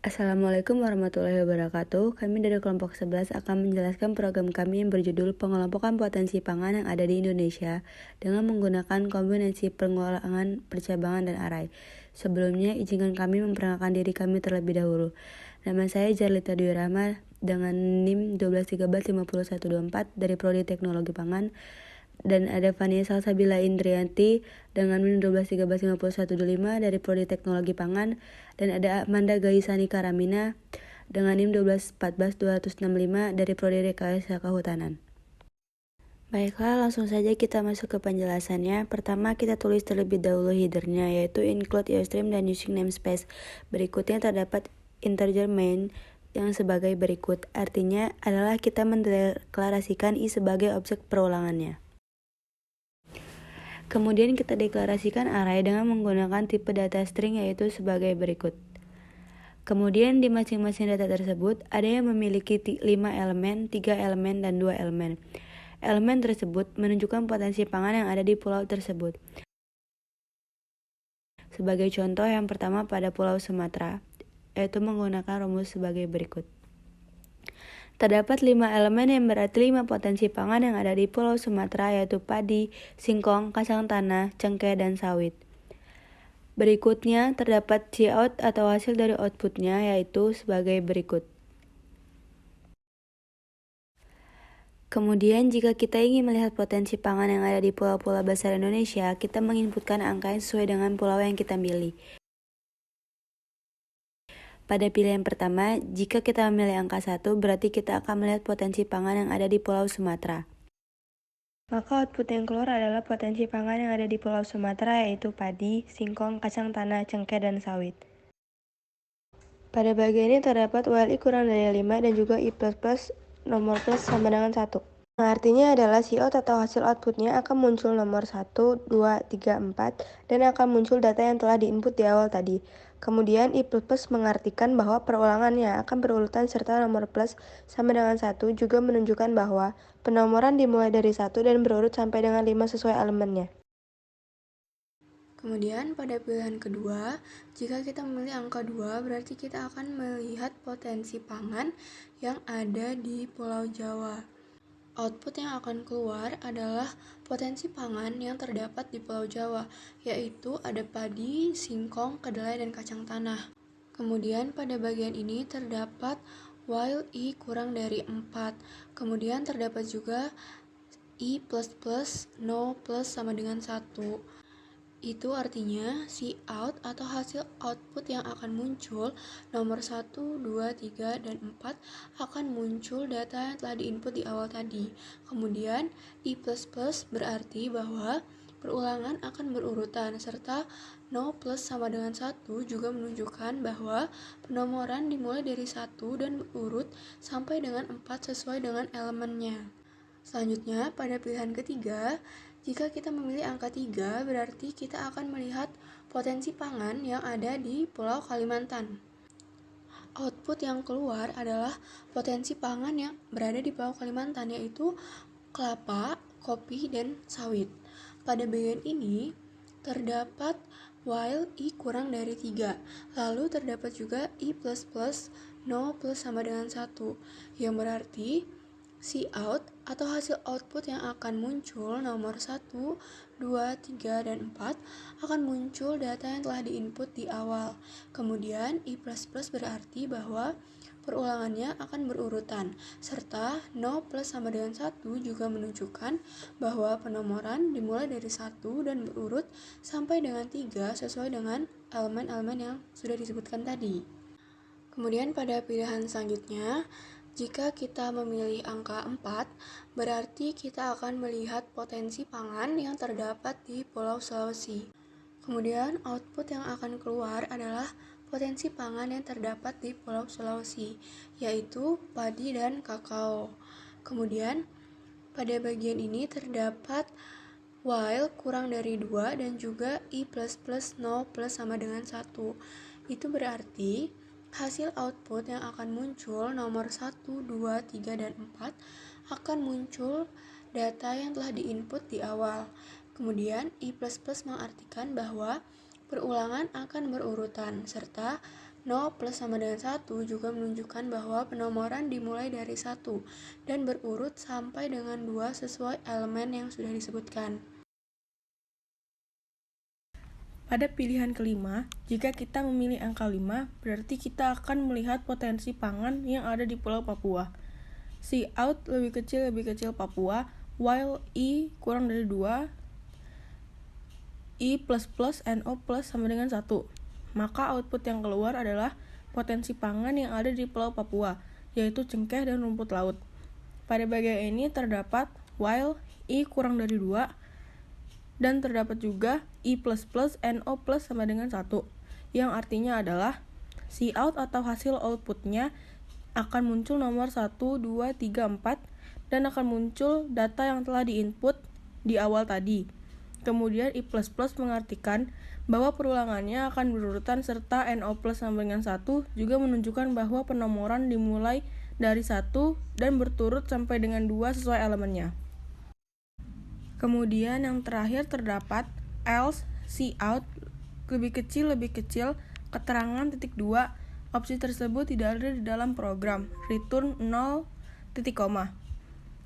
Assalamualaikum warahmatullahi wabarakatuh. Kami dari kelompok 11 akan menjelaskan program kami yang berjudul Pengelompokan Potensi Pangan yang ada di Indonesia dengan menggunakan kombinasi pengulangan, percabangan, dan arai. Sebelumnya, izinkan kami memperkenalkan diri kami terlebih dahulu. Nama saya Jarlita Dwi Rahma dengan NIM 121352124 dari Prodi Teknologi Pangan, dan ada Fania Salsabila Indrianti dengan NIM 121352125 dari Prodi Teknologi Pangan, dan ada Amanda Gaisani Karamina dengan NIM 1214265 dari Prodi Rekayasa Kehutanan. Baiklah, langsung saja kita masuk ke penjelasannya. Pertama, kita tulis terlebih dahulu headernya, yaitu include Ustream dan using namespace. Berikutnya terdapat integer main yang sebagai berikut. Artinya adalah kita mendeklarasikan i sebagai objek perulangannya. Kemudian kita deklarasikan array dengan menggunakan tipe data string, yaitu sebagai berikut. Kemudian di masing-masing data tersebut ada yang memiliki 5 elemen, 3 elemen, dan 2 elemen. Elemen tersebut menunjukkan potensi pangan yang ada di pulau tersebut. Sebagai contoh, yang pertama pada Pulau Sumatera, yaitu menggunakan rumus sebagai berikut. Terdapat 5 elemen yang berarti 5 potensi pangan yang ada di Pulau Sumatera, yaitu padi, singkong, kacang tanah, cengkeh, dan sawit. Berikutnya terdapat cout atau hasil dari outputnya, yaitu sebagai berikut. Kemudian jika kita ingin melihat potensi pangan yang ada di pulau-pulau besar Indonesia, kita menginputkan angka yang sesuai dengan pulau yang kita pilih. Pada pilihan pertama, jika kita memilih angka 1, berarti kita akan melihat potensi pangan yang ada di Pulau Sumatera. Maka output yang keluar adalah potensi pangan yang ada di Pulau Sumatera, yaitu padi, singkong, kacang tanah, cengkeh, dan sawit. Pada bagian ini terdapat while i kurang dari 5 dan juga i++ nomor plus sama dengan 1. Artinya adalah cout atau hasil outputnya akan muncul nomor 1, 2, 3, 4, dan akan muncul data yang telah diinput di awal tadi. Kemudian i++ mengartikan bahwa perulangannya akan berurutan serta nomor plus sama dengan 1 juga menunjukkan bahwa penomoran dimulai dari 1 dan berurut sampai dengan 5 sesuai elemennya. Kemudian pada pilihan kedua, jika kita memilih angka 2, berarti kita akan melihat potensi pangan yang ada di Pulau Jawa. Output yang akan keluar adalah potensi pangan yang terdapat di Pulau Jawa, yaitu ada padi, singkong, kedelai, dan kacang tanah. Kemudian pada bagian ini terdapat while i kurang dari 4. Kemudian terdapat juga i++, no plus sama dengan 1. Itu artinya cout atau hasil output yang akan muncul nomor 1, 2, 3, dan 4 akan muncul data yang telah diinput di awal tadi. Kemudian i++ berarti bahwa perulangan akan berurutan serta no plus sama dengan 1 juga menunjukkan bahwa penomoran dimulai dari 1 dan berurut sampai dengan 4 sesuai dengan elemennya. Selanjutnya pada pilihan ketiga, jika kita memilih angka 3, berarti kita akan melihat potensi pangan yang ada di Pulau Kalimantan. Output yang keluar adalah potensi pangan yang berada di Pulau Kalimantan, yaitu kelapa, kopi, dan sawit. Pada bagian ini terdapat while i kurang dari 3, lalu terdapat juga i++, no plus sama dengan 1, yang berarti cout atau hasil output yang akan muncul nomor 1, 2, 3, dan 4 akan muncul data yang telah diinput di awal. Kemudian i++ berarti bahwa perulangannya akan berurutan, serta no plus sama dengan 1 juga menunjukkan bahwa penomoran dimulai dari 1 dan berurut sampai dengan 3 sesuai dengan elemen-elemen yang sudah disebutkan tadi. Kemudian pada pilihan selanjutnya, jika kita memilih angka 4, berarti kita akan melihat potensi pangan yang terdapat di Pulau Sulawesi. Kemudian output yang akan keluar adalah potensi pangan yang terdapat di Pulau Sulawesi, yaitu padi dan kakao. Kemudian pada bagian ini terdapat while kurang dari 2 dan juga i++ no plus sama dengan 1. Itu berarti hasil output yang akan muncul nomor 1, 2, 3, dan 4 akan muncul data yang telah diinput di awal. Kemudian i++ mengartikan bahwa perulangan akan berurutan serta 0 plus sama dengan 1 juga menunjukkan bahwa penomoran dimulai dari 1 dan berurut sampai dengan 2 sesuai elemen yang sudah disebutkan. Pada pilihan kelima, jika kita memilih angka 5, berarti kita akan melihat potensi pangan yang ada di Pulau Papua. Cout lebih kecil Papua, while I kurang dari 2, I++ NO plus sama dengan 1. Maka output yang keluar adalah potensi pangan yang ada di Pulau Papua, yaitu cengkeh dan rumput laut. Pada bagian ini terdapat while I kurang dari 2, dan terdapat juga I++ NO plus sama dengan 1, yang artinya adalah Cout atau hasil outputnya akan muncul nomor 1, 2, 3, 4, dan akan muncul data yang telah diinput di awal tadi. Kemudian I++ mengartikan bahwa perulangannya akan berurutan serta NO plus sama dengan 1 juga menunjukkan bahwa penomoran dimulai dari 1 dan berturut sampai dengan 2 sesuai elemennya. Kemudian yang terakhir terdapat else Cout lebih kecil keterangan titik 2, opsi tersebut tidak ada di dalam program, return 0, titik koma.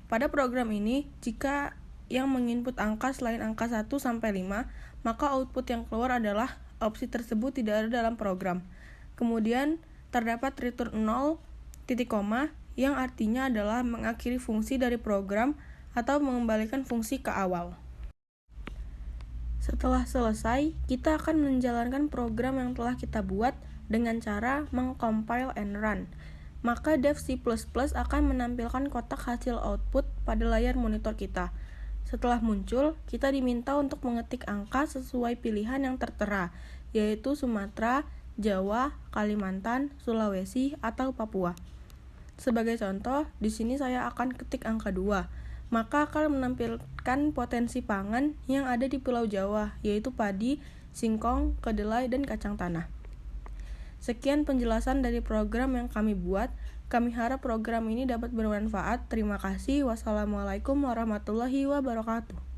Pada program ini, jika yang menginput angka selain angka 1 sampai 5, maka output yang keluar adalah opsi tersebut tidak ada dalam program. Kemudian terdapat return 0, titik koma, yang artinya adalah mengakhiri fungsi dari program atau mengembalikan fungsi ke awal. Setelah selesai, kita akan menjalankan program yang telah kita buat dengan cara mengcompile and run. Maka dev C++ akan menampilkan kotak hasil output pada layar monitor kita. Setelah muncul, kita diminta untuk mengetik angka sesuai pilihan yang tertera, yaitu Sumatera, Jawa, Kalimantan, Sulawesi, atau Papua. Sebagai contoh, di sini saya akan ketik angka 2. Maka akan menampilkan potensi pangan yang ada di Pulau Jawa, yaitu padi, singkong, kedelai, dan kacang tanah. Sekian penjelasan dari program yang kami buat. Kami harap program ini dapat bermanfaat. Terima kasih. Wassalamualaikum warahmatullahi wabarakatuh.